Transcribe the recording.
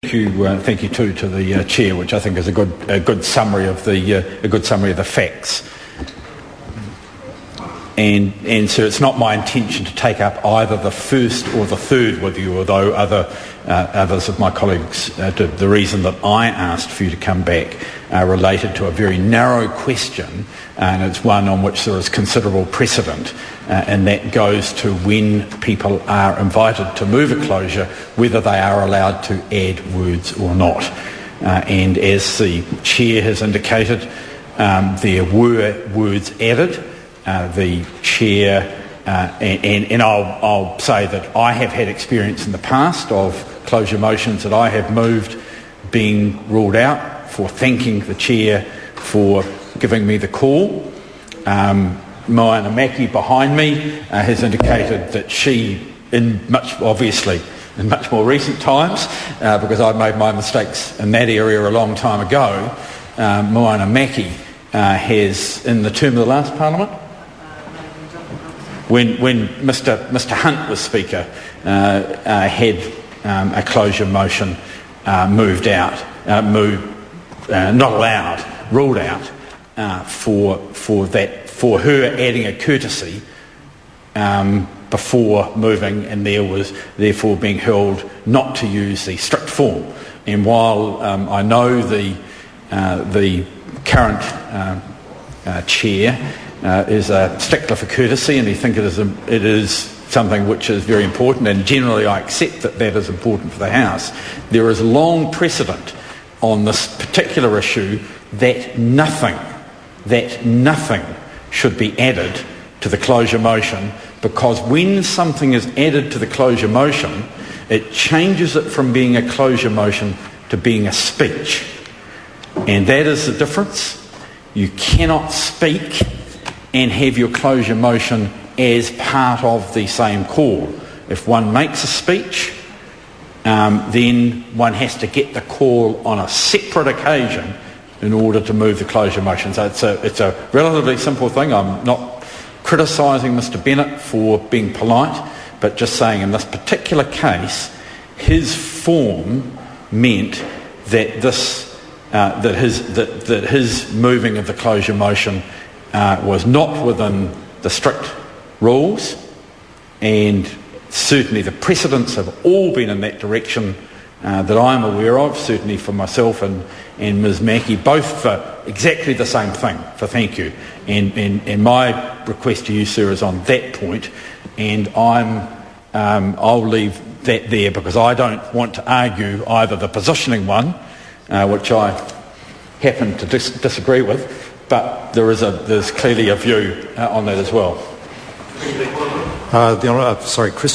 Thank you too to the chair, which I think is a good summary of the facts. And so it's not my intention to take up either the first or the third with you, although others of my colleagues did. The reason that I asked for you to come back related to a very narrow question, and it's one on which there is considerable precedent, and that goes to when people are invited to move a closure, whether they are allowed to add words or not. And as the chair has indicated, there were words added. The chair, and I'll say that I have had experience in the past of closure motions that I have moved being ruled out, for thanking the chair for giving me the call. Moana Maki behind me has indicated that she, in much more recent times, because I've made my mistakes in that area a long time ago, Moana Maki has, in the term of the last Parliament, when Mr Hunt was Speaker, had a closure motion moved out, not allowed, ruled out for her adding a courtesy before moving, and there was therefore being held not to use the strict form. And while I know the current chair is a stickler for courtesy, and I think it is something which is very important, and generally I accept that is important for the House, there is long precedent on this particular issue that nothing should be added to the closure motion, because when something is added to the closure motion, it changes it from being a closure motion to being a speech. And that is the difference. You cannot speak and have your closure motion as part of the same call. If one makes a speech, then one has to get the call on a separate occasion in order to move the closure motion. So it's a relatively simple thing. I'm not criticising Mr Bennett for being polite, but just saying in this particular case, his form meant that his moving of the closure motion was not within the strict rules, and certainly the precedents have all been in that direction that I'm aware of, certainly for myself and Ms Mackie, both for exactly the same thing, for thank you. And my request to you, sir, is on that point, and I'll leave that there, because I don't want to argue either the positioning one, which I happen to disagree with, but there's clearly a view on that as well. Chris.